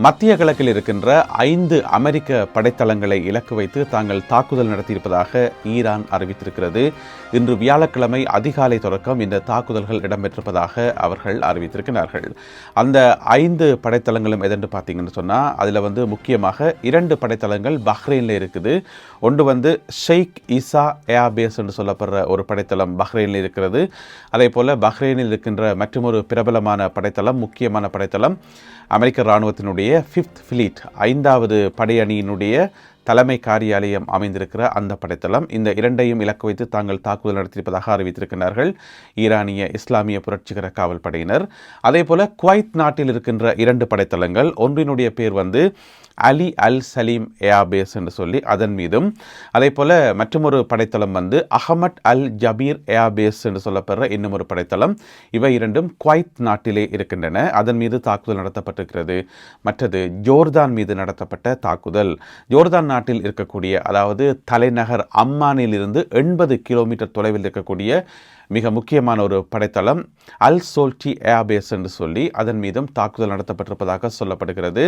மத்திய கிழக்கில் இருக்கின்ற 5 அமெரிக்க படைத்தளங்களை இலக்கு வைத்து தாங்கள் தாக்குதல் நடத்தியிருப்பதாக ஈரான் அறிவித்திருக்கிறது. இன்று வியாழக்கிழமை அதிகாலை தொடக்கம் இந்த தாக்குதல்கள் இடம்பெற்றிருப்பதாக அவர்கள் அறிவித்திருக்கிறார்கள். அந்த 5 படைத்தளங்களும் எதென்று பார்த்தீங்கன்னு சொன்னால், அதில் முக்கியமாக 2 படைத்தளங்கள் பஹ்ரைனில் இருக்குது. ஒன்று ஷெய்க் ஈசா ஏர்பேஸ் என்று சொல்லப்படுற ஒரு படைத்தளம் பஹ்ரைனில் இருக்கிறது. அதே போல் பஹ்ரைனில் இருக்கின்ற மற்றொரு பிரபலமான படைத்தளம், முக்கியமான படைத்தளம் அமெரிக்க இராணுவத்தினுடைய 5th ஃப்ளீட் 5வது படையணியினுடைய தலைமை காரியாலயம் அமைந்திருக்கிற அந்த படைத்தளம். இந்த இரண்டையும் இலக்கு வைத்து தாங்கள் தாக்குதல் நடத்தியிருப்பதாக அறிவித்திருக்கிறார்கள் ஈரானிய இஸ்லாமிய புரட்சிகர காவல் படையினர். அதே போல குவைத் நாட்டில் இருக்கின்ற 2 படைத்தளங்கள், ஒன்றினுடைய பேர் அலி அல் சலீம் ஏர்பேஸ் என்று சொல்லி அதன் மீதும், அதே போல மற்றொரு படைத்தளம் அஹமட் அல் ஜபீர் ஏர்பேஸ் என்று சொல்லப்படுற இன்னும் ஒரு படைத்தளம். இவை இரண்டும் குவைத் நாட்டிலே இருக்கின்றன. அதன் மீது தாக்குதல் நடத்தப்பட்டிருக்கிறது. மற்றது ஜோர்தான் மீது நடத்தப்பட்ட தாக்குதல். ஜோர்தான் நாட்டில் இருக்கக்கூடிய, அதாவது தலைநகர் அம்மானில் இருந்து 80 கிலோமீட்டர் தொலைவில் இருக்கக்கூடிய மிக முக்கியமான ஒரு படைத்தளம் அல் சோல்டி ஏர்பேஸ் என்று சொல்லி அதன் மீதும் தாக்குதல் நடத்தப்பட்டிருப்பதாக சொல்லப்படுகிறது.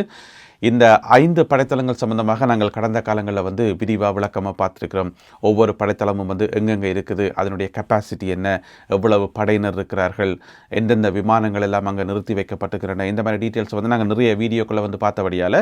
இந்த 5 படைத்தளங்கள் சம்பந்தமாக நாங்கள் கடந்த காலங்களில் விரிவாக விளக்கமாக பார்த்துருக்கிறோம். ஒவ்வொரு படைத்தளமும் எங்கெங்கே இருக்குது, அதனுடைய கெப்பாசிட்டி என்ன, எவ்வளவு படையினர் இருக்கிறார்கள், எந்தெந்த விமானங்கள் எல்லாம் அங்கே நிறுத்தி வைக்கப்பட்டிருக்கிறன, இந்த மாதிரி டீட்டெயில்ஸ் நாங்கள் நிறைய வீடியோக்களை பார்த்தபடியால்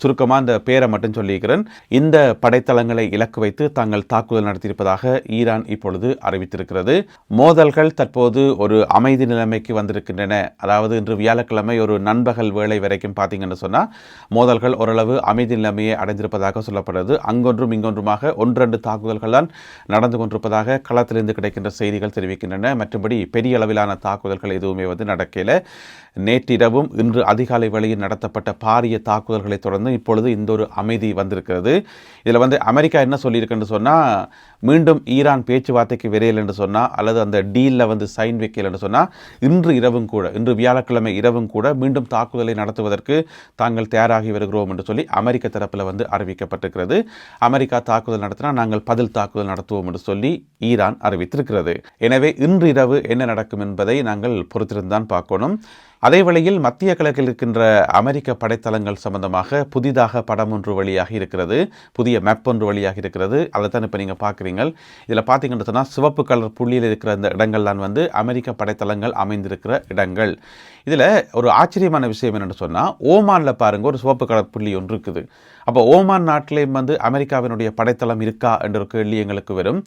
சுருக்கமாக அந்த பேரை மட்டும் சொல்லியிருக்கிறேன். இந்த படைத்தளங்களை இலக்கு வைத்து தாங்கள் தாக்குதல் நடத்தியிருப்பதாக ஈரான் இப்பொழுது அறிவித்திருக்கிறது. மோதல்கள் தற்போது ஒரு அமைதி நிலைமைக்கு வந்திருக்கின்றன. அதாவது இன்று வியாழக்கிழமை ஒரு நண்பகல் வேளை வரைக்கும் பார்த்தீங்கன்னு சொன்னால் மோதல்கள் ஓரளவு அமைதி நிலைமையை அடைந்திருப்பதாக சொல்லப்படுறது. அங்கொன்றும் இங்கொன்றுமாக 1-2 தாக்குதல்கள் தான் நடந்து கொண்டிருப்பதாக களத்திலிருந்து கிடைக்கின்ற செய்திகள் தெரிவிக்கின்றன. மற்றபடி பெரிய அளவிலான தாக்குதல்கள் எதுவுமே நடக்கல. நேற்றிரவும் இன்று அதிகாலை வேளையில் நடத்தப்பட்ட பாரிய தாக்குதல்களை தொடர்ந்து இப்பொழுது இந்த ஒரு அமைதி வந்திருக்கிறது. இதில் அமெரிக்கா என்ன சொல்லியிருக்குன்னு சொன்னால், மீண்டும் ஈரான் பேச்சுவார்த்தைக்கு விரையில் என்று சொன்னால், அல்லது அந்த டீலில் சைன் வைக்கல என்று சொன்னால், இன்று வியாழக்கிழமை இரவும் கூட மீண்டும் தாக்குதலை நடத்துவதற்கு தாங்கள் தயாராகி வருகிறோம் என்று சொல்லி அமெரிக்க தரப்பில் அறிவிக்கப்பட்டிருக்கிறது. அமெரிக்கா தாக்குதல் நடத்தினா நாங்கள் பதில் தாக்குதல் நடத்துவோம் என்று சொல்லி ஈரான் அறிவித்திருக்கிறது. எனவே இன்று இரவு என்ன நடக்கும் என்பதை நாங்கள் பொறுத்திருந்தான் பார்க்கணும். அதே வேளையில் மத்திய கிழக்கில் இருக்கின்ற அமெரிக்க படைத்தளங்கள் சம்பந்தமாக புதிதாக படம் ஒன்று வழியாக இருக்கிறது, புதிய மேப் ஒன்று வழியாக இருக்கிறது. அதை தான் இப்போ நீங்கள் பார்க்குறீங்க. இதில் பார்த்தீங்கன்னு சொன்னால் சிவப்பு கலர் புள்ளியில் இருக்கிற இந்த இடங்கள்லாம் அமெரிக்க படைத்தளங்கள் அமைந்திருக்கிற இடங்கள். இதில் ஒரு ஆச்சரியமான விஷயம் என்னென்னு சொன்னால், ஓமானில் பாருங்கள், ஒரு சிவப்பு கலர் புள்ளி ஒன்று இருக்குது. அப்போ ஓமான் நாட்டிலேயும் அமெரிக்காவினுடைய படைத்தளம் இருக்கா என்ற ஒரு கேள்வி எங்களுக்கு வரும்.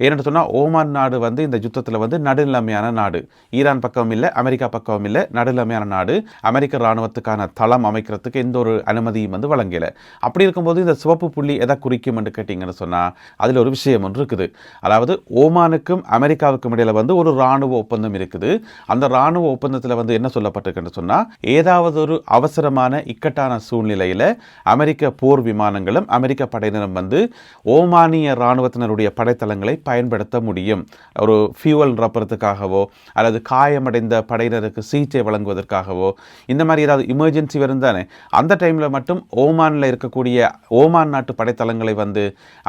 ஏன்னு சொன்னால், ஓமான் நாடு இந்த யுத்தத்தில் நடுநிலைமையான நாடு. ஈரான் பக்கமும் இல்லை, அமெரிக்கா பக்கமும் இல்லை, நடுநிலைமையான நாடு. அமெரிக்க இராணுவத்துக்கான தளம் அமைக்கிறதுக்கு எந்த ஒரு அனுமதியும் வழங்கலை. அப்படி இருக்கும்போது இந்த சிவப்பு புள்ளி எதை குறிக்கும் என்று கேட்டிங்கன்னு சொன்னால், அதில் ஒரு விஷயம் ஒன்று இருக்குது. அதாவது ஓமானுக்கும் அமெரிக்காவுக்கும் இடையில் ஒரு இராணுவ ஒப்பந்தம் இருக்குது. அந்த இராணுவ ஒப்பந்தத்தில் என்ன சொல்லப்பட்டிருக்குன்னு சொன்னால், ஏதாவது ஒரு அவசரமான இக்கட்டான சூழ்நிலையில் அமெரிக்க போர் விமானங்களும் அமெரிக்க படையினரும் ஓமானிய இராணுவத்தினருடைய படைத்தளங்களை பயன்படுத்த முடியும். ஒரு ஃபியூவல் நிரப்புறதுக்காகவோ அல்லது காயமடைந்த படையினருக்கு சிகிச்சை வழங்குவதற்காகவோ இந்த மாதிரி ஏதாவது எமர்ஜென்சி வரும் தானே, அந்த டைமில் மட்டும் ஓமானில் இருக்கக்கூடிய ஓமான் நாட்டு படைத்தளங்களை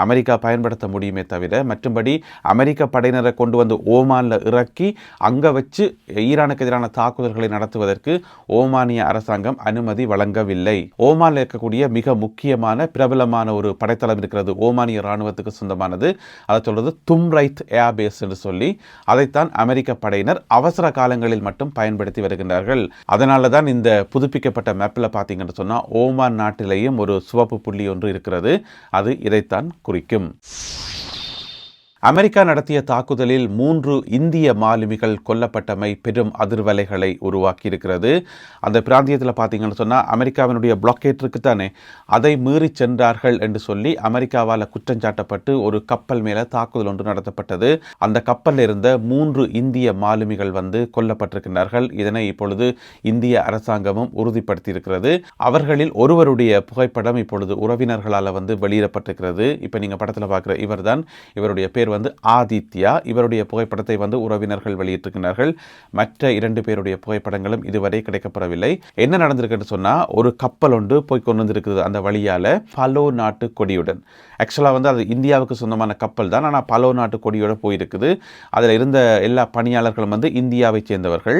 அமெரிக்கா பயன்படுத்த முடியுமே தவிர, மற்றும்படி அமெரிக்க படையினரை கொண்டு ஓமானில் இறக்கி அங்கே வச்சு ஈரானுக்கு எதிரான தாக்குதல்களை நடத்துவதற்கு ஓமானிய அரசாங்கம் அனுமதி வழங்கவில்லை. ஓமானில் இருக்கக்கூடிய மிக முக்கியமான பிரபலமான ஒரு படைத்தளம் இருக்கிறது, ஓமானிய இராணுவத்துக்கு சொந்தமானது. அதை சொல்றது தும்ரைத் ஏர்பேஸ் என்று சொல்லி, அதைத்தான் அமெரிக்க படையினர் அவசர காலங்களில் மட்டும் பயன்படுத்தி வருகின்றார்கள். அதனால தான் இந்த புதுப்பிக்கப்பட்ட மேப்பில் பார்த்தீங்கன்னு சொன்னால், ஓமான் நாட்டிலேயும் ஒரு சிவப்பு புள்ளி ஒன்று இருக்கிறது. அது இதைத்தான் குறிக்கும். அமெரிக்கா நடத்திய தாக்குதலில் 3 இந்திய மாலுமிகள் கொல்லப்பட்டமை பெரும் அதிர்வலைகளை உருவாக்கியிருக்கிறது. அந்த பிராந்தியத்தில் பார்த்தீங்கன்னு சொன்னால், அமெரிக்காவினுடைய பிளாக்கேட் இருக்குத்தானே, அதை மீறி சென்றார்கள் என்று சொல்லி அமெரிக்காவால் குற்றஞ்சாட்டப்பட்டு ஒரு கப்பல் மேலே தாக்குதல் ஒன்று நடத்தப்பட்டது. அந்த கப்பலில் இருந்த 3 இந்திய மாலுமிகள் கொல்லப்பட்டிருக்கிறார்கள். இதனை இப்பொழுது இந்திய அரசாங்கமும் உறுதிப்படுத்தியிருக்கிறது. அவர்களில் ஒருவருடைய புகைப்படம் இப்பொழுது உறவினர்களால் வெளியிடப்பட்டிருக்கிறது. இப்போ நீங்கள் படத்தில் பார்க்குற இவர் தான், இவருடைய பேர் வந்து ஆதித்யா. இவருடைய புகைப்படத்தை வந்து உறவினர்கள் வெளியிட்டிருக்கிறார்கள். மற்ற 2 பேருடைய புகைப்படங்களும் இதுவரை கிடைக்கப்படவில்லை. என்ன நடந்திருக்குன்னு சொன்னா, ஒரு கப்பல் ஒன்று போய் கொண்டு வந்திருக்கிறது அந்த வழியால பலோ நாட்டு கொடியுடன். ஆக்சுவலாக வந்து அது இந்தியாவுக்கு சொந்தமான கப்பல் தான், ஆனால் பலோ நாட்டு கொடியோடு போயிருக்குது. அதில் இருந்த எல்லா பணியாளர்களும் வந்து இந்தியாவை சேர்ந்தவர்கள்.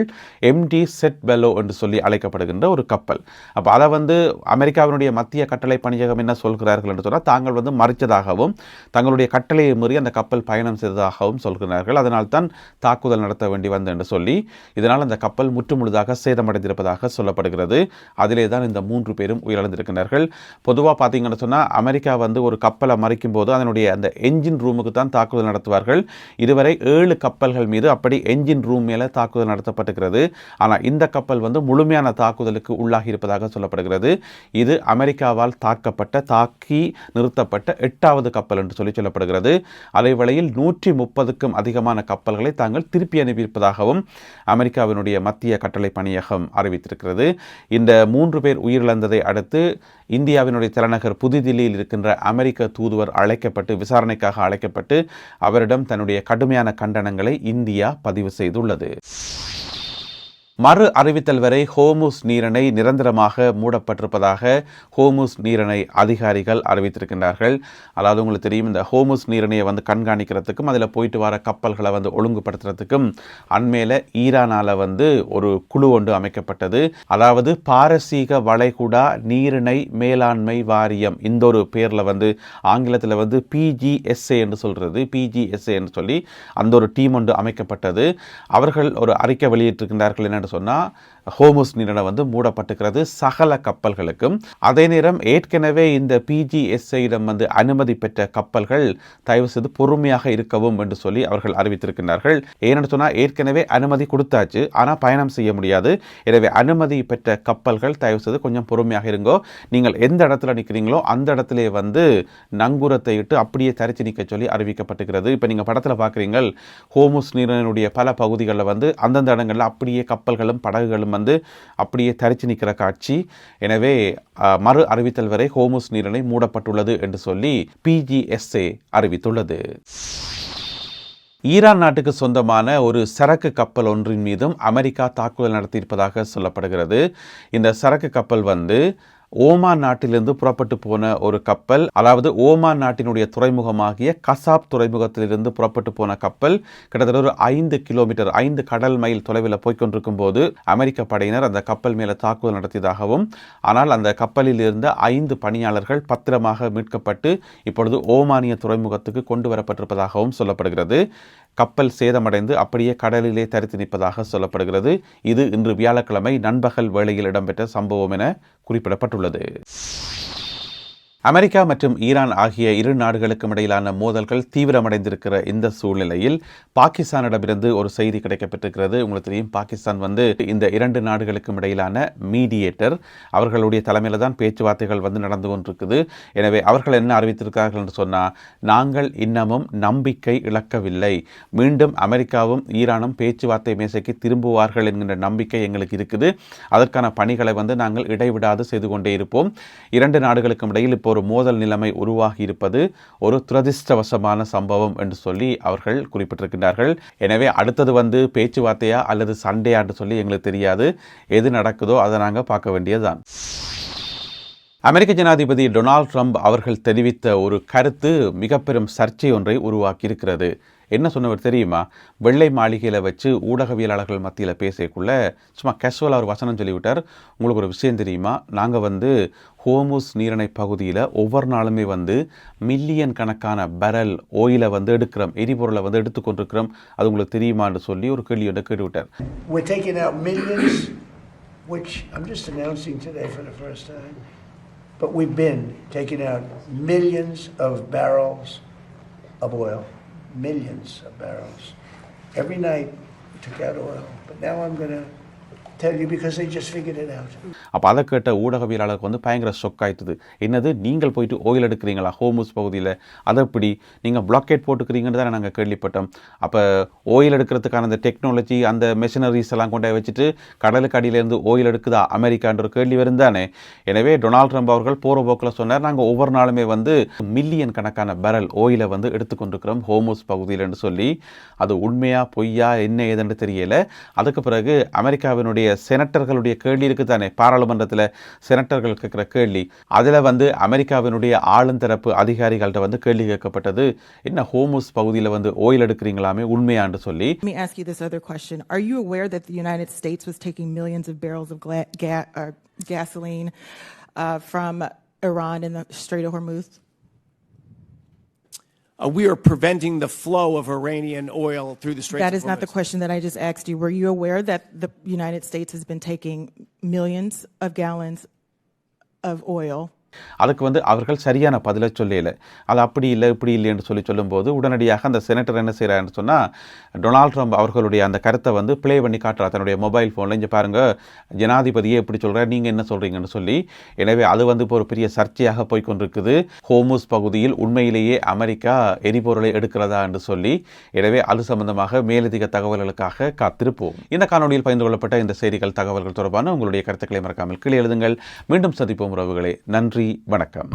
MT செட் பெலோ என்று சொல்லி அழைக்கப்படுகின்ற ஒரு கப்பல். அப்போ அதை வந்து அமெரிக்காவினுடைய மத்திய கட்டளை பணியகம் என்ன சொல்கிறார்கள் என்று சொன்னால், தாங்கள் வந்து மறித்ததாகவும் தங்களுடைய கட்டளையை மீறி அந்த கப்பல் பயணம் செய்ததாகவும் சொல்கிறார்கள். அதனால் தான் தாக்குதல் நடத்த வேண்டி வந்து என்று சொல்லி, இதனால் அந்த கப்பல் முற்றுமுழுதாக சேதமடைந்திருப்பதாக சொல்லப்படுகிறது. அதிலே தான் இந்த 3 பேரும் உயிரிழந்திருக்கிறார்கள். பொதுவாக பார்த்தீங்கன்னு சொன்னால், அமெரிக்கா வந்து ஒரு கப்பலை மறிக்கும் போது அதனுடைய அந்த என்ஜின் ரூமுக்கு தான் தாக்குதல் நடத்துவார்கள். இதுவரை 7 கப்பல்கள் மீது அப்படி என்ஜின் ரூம் மேலே தாக்குதல் நடத்தப்பட்டிருக்கிறது. ஆனால் இந்த கப்பல் வந்து முழுமையான தாக்குதலுக்கு உள்ளாகி இருப்பதாக சொல்லப்படுகிறது. இது அமெரிக்காவால் தாக்கி நிறுத்தப்பட்ட 8வது கப்பல் என்று சொல்லப்படுகிறது. அதே வேளையில் 130க்கும் அதிகமான கப்பல்களை தாங்கள் திருப்பி அனுப்பியிருப்பதாகவும் அமெரிக்காவினுடைய மத்திய கட்டளை பணியகம் அறிவித்திருக்கிறது. இந்த 3 பேர் உயிரிழந்ததை அடுத்து இந்தியாவினுடைய தலைநகர் புதுதில்லியில் இருக்கின்ற அமெரிக்க தூதுவர் விசாரணைக்காக அழைக்கப்பட்டு அவரிடம் தன்னுடைய கடுமையான கண்டனங்களை இந்தியா பதிவு செய்துள்ளது. மறு அறிவித்தல் வரை ஹோர்முஸ் நீரிணை நிரந்தரமாக மூடப்பட்டிருப்பதாக ஹோர்முஸ் நீரிணை அதிகாரிகள் அறிவித்திருக்கின்றார்கள். அதாவது உங்களுக்கு தெரியும், இந்த ஹோர்முஸ் நீரிணையை வந்து கண்காணிக்கிறதுக்கும் அதில் போயிட்டு வர கப்பல்களை வந்து ஒழுங்குபடுத்துறதுக்கும் அண்மையில் ஈரானால் வந்து ஒரு குழு ஒன்று அமைக்கப்பட்டது. அதாவது பாரசீக வளைகுடா நீரிணை மேலாண்மை வாரியம், இந்த ஒரு பேரில் வந்து ஆங்கிலத்தில் வந்து PGSA என்று சொல்கிறது. PGSA என்று சொல்லி அந்த ஒரு டீம் ஒன்று அமைக்கப்பட்டது. அவர்கள் ஒரு அறிக்கை வெளியிட்டிருக்கின்றார்கள். என்ன சொன்னா, ஹோர்முஸ் நீரிணை வந்து மூடப்பட்டிருக்கிறது சகல கப்பல்களுக்கும். அதே நேரம் ஏற்கனவே இந்த PGSA-இடம் வந்து அனுமதி பெற்ற கப்பல்கள் தயவு செய்து பொறுமையாக இருக்கவும் என்று சொல்லி அவர்கள் அறிவித்திருக்கிறார்கள். ஏன்னு சொன்னால், ஏற்கனவே அனுமதி கொடுத்தாச்சு, ஆனால் பயணம் செய்ய முடியாது. எனவே அனுமதி பெற்ற கப்பல்கள் தயவு செய்து கொஞ்சம் பொறுமையாக இருங்கோ. நீங்கள் எந்த இடத்துல நிற்கிறீங்களோ அந்த இடத்திலே வந்து நங்கூரத்தை இட்டு அப்படியே தரிச்சு நிற்க சொல்லி அறிவிக்கப்பட்டிருக்கிறது. இப்போ நீங்கள் படத்தில் பார்க்குறீங்கள், ஹோர்முஸ் நீரிணையுடைய பல பகுதிகளில் வந்து அந்தந்த இடங்களில் அப்படியே கப்பல்களும் படகுகளும் வந்து அப்படியே தரிச்சு நிற்கிற காட்சி. எனவே மறு அறிவித்தல் வரை ஹோர்முஸ் நீரிணை மூடப்பட்டுள்ளது என்று சொல்லி PGSA அறிவித்துள்ளது. ஈரான் நாட்டுக்கு சொந்தமான ஒரு சரக்கு கப்பல் ஒன்றின் மீதும் அமெரிக்கா தாக்குதல் நடத்தியிருப்பதாக சொல்லப்படுகிறது. இந்த சரக்கு கப்பல் வந்து ஓமான் நாட்டிலிருந்து புறப்பட்டு போன ஒரு கப்பல். அதாவது ஓமான் நாட்டினுடைய துறைமுகமாகிய கசாப் துறைமுகத்திலிருந்து புறப்பட்டு போன கப்பல் கிட்டத்தட்ட ஒரு 5 கிலோமீட்டர் 5 கடல் மைல் தொலைவில் போய்கொண்டிருக்கும் போது அமெரிக்க படையினர் அந்த கப்பல் மேலே தாக்குதல் நடத்தியதாகவும், ஆனால் அந்த கப்பலில் இருந்த 5 பணியாளர்கள் பத்திரமாக மீட்கப்பட்டு இப்பொழுது ஓமானிய துறைமுகத்துக்கு கொண்டு வரப்பட்டிருப்பதாகவும் சொல்லப்படுகிறது. கப்பல் சேதமடைந்து அப்படியே கடலிலே தரித்து நிற்பதாக சொல்லப்படுகிறது. இது இன்று வியாழக்கிழமை நண்பகல் வேளையில் இடம்பெற்ற சம்பவம் என குறிப்பிடப்பட்டுள்ளது. அமெரிக்கா மற்றும் ஈரான் ஆகிய 2 நாடுகளுக்கும் இடையிலான மோதல்கள் தீவிரமடைந்திருக்கிற இந்த சூழ்நிலையில் பாகிஸ்தானிடமிருந்து ஒரு செய்தி கிடைக்கப்பட்டிருக்கிறது. உங்களுக்கு தெரியும், பாகிஸ்தான் வந்து இந்த 2 நாடுகளுக்கும் இடையிலான மீடியேட்டர். அவர்களுடைய தலைமையில் தான் பேச்சுவார்த்தைகள் வந்து நடந்து கொண்டிருக்குது. எனவே அவர்கள் என்ன அறிவித்திருக்கிறார்கள் என்று சொன்னால், நாங்கள் இன்னமும் நம்பிக்கை இழக்கவில்லை, மீண்டும் அமெரிக்காவும் ஈரானும் பேச்சுவார்த்தை மேசைக்கு திரும்புவார்கள் என்கின்ற நம்பிக்கை எங்களுக்கு இருக்குது. அதற்கான பணிகளை வந்து நாங்கள் இடைவிடாது செய்து கொண்டே இருப்போம். 2 நாடுகளுக்கும் இடையில் இப்போ ஒரு மோதல் நிலைமை உருவாகி இருப்பது ஒரு துரதிர்ஷ்டவசமான சம்பவம் என்று சொல்லி அவர்கள் குறிப்பிட்டிருக்கிறார்கள். எனவே அடுத்தது வந்து பேச்சுவார்த்தையா அல்லது சண்டையா என்று சொல்லி எங்களுக்கு தெரியாது. எது நடக்குதோ அதை நாங்கள் பார்க்க வேண்டியதுதான். அமெரிக்க ஜனாதிபதி டொனால்ட் ட்ரம்ப் அவர்கள் தெரிவித்த ஒரு கருத்து மிக பெரும் சர்ச்சை ஒன்றை உருவாக்கி இருக்கிறது. என்ன சொன்னவர் தெரியுமா? வெள்ளை மாளிகையில் வச்சு ஊடகவியலாளர்கள் மத்தியில் பேசக்குள்ள சும்மா கேஷுவலாக ஒரு வசனம் சொல்லிவிட்டார். உங்களுக்கு ஒரு விஷயம் தெரியுமா, நாங்கள் வந்து ஹோர்முஸ் நீரிணை பகுதியில் ஒவ்வொரு நாளுமே வந்து மில்லியன் கணக்கான பேரல் ஓயிலை வந்து எடுக்கிறோம், எரிபொருளை வந்து எடுத்துக்கொண்டிருக்கிறோம், அது உங்களுக்கு தெரியுமான்னு சொல்லி ஒரு கேள்வி ஒன்று கேட்டுவிட்டார். But we've been taking out millions of barrels of oil, millions of barrels. Every night we took out oil, but now I'm going to tell you because they just figured it out. அப்போ அதை கேட்ட ஊடகவியலாளருக்கு வந்து பயங்கர shock ஆயிட்டுது. என்னது நீங்கள் போயிட்டு oil எடுக்கிறீங்களா ஹோர்முஸ் பகுதியில், அதை எப்படி நீங்கள் பிளாக்கெட் போட்டுக்கிறீங்கன்னு தானே நாங்கள் கேள்விப்பட்டோம். அப்போ ஓயில் எடுக்கிறதுக்கான அந்த டெக்னாலஜி அந்த மெஷினரிஸ் எல்லாம் கொண்டு வச்சுட்டு கடலுக்கு அடியிலேருந்து ஓயில் எடுக்குதா அமெரிக்கான்ற ஒரு கேள்வி வருந்தானே. எனவே டொனால்ட் ட்ரம்ப் அவர்கள் போகிற போக்கில் சொன்னார், நாங்கள் ஒவ்வொரு நாளுமே வந்து மில்லியன் கணக்கான பேரல் ஓயிலை வந்து எடுத்துக்கொண்டிருக்கிறோம் ஹோர்முஸ் பகுதியில் என்று சொல்லி, அது உண்மையா பொய்யா என்ன ஏதுன்னு தெரியல. அதுக்கு பிறகு அமெரிக்காவினுடைய செனட்டர்களுடைய கேள்வி இருக்குது தானே, பாராளுமன்றத்தில் செனட்டர்கள் கேட்குற கேள்வி, அதில் வந்து அமெரிக்காவினுடைய ஆளுந்தரப்பு அதிகாரிகள்கிட்ட வந்து கேள்வி கேட்கப்பட்டது, என்ன ஹோர்முஸ் பகுதியில் வந்து ஓயில் எடுக்கிறீங்களாமே உண்மையான்னு சொல்லி. Let me ask you this other question. Are you aware that the United States was taking millions of barrels of gasoline from Iran in the Strait of Hormuz? We are preventing the flow of Iranian oil through the Strait of Hormuz. That is not the question that I just asked you. Were you aware that the United States has been taking millions of gallons of oil? அதுக்கு வந்து அவர்கள் சரியான பதிலை சொல்லல. அது அப்படி இல்லை இப்படி இல்லைன்னு சொல்லும்போது உடனடியாக அந்த செனட்டர் என்ன செய்கிறாருன்னு சொன்னால், டொனால்ட் ட்ரம்ப் அவர்களுடைய அந்த கருத்தை வந்து ப்ளே பண்ணி காட்டுறார் தன்னுடைய மொபைல் ஃபோனில். இங்கே பாருங்கள், ஜனாதிபதியே எப்படி சொல்கிறார், நீங்கள் என்ன சொல்கிறீங்கன்னு சொல்லி. எனவே அது வந்து இப்போ ஒரு பெரிய சர்ச்சையாக போய்கொண்டிருக்குது. ஹோர்முஸ் பகுதியில் உண்மையிலேயே அமெரிக்கா எரிபொருளை எடுக்கிறதா என்று சொல்லி. எனவே அது சம்பந்தமாக மேலதிக தகவல்களுக்காக காத்திருப்போம். இந்த காணொலியில் பகிர்ந்து கொள்ளப்பட்ட இந்த செய்திகள் தகவல்கள் தொடர்பான உங்களுடைய கருத்துக்களை மறக்காமல் கீழே எழுதுங்கள். மீண்டும் சந்திப்போம் உறவுகளே. நன்றி, வணக்கம்.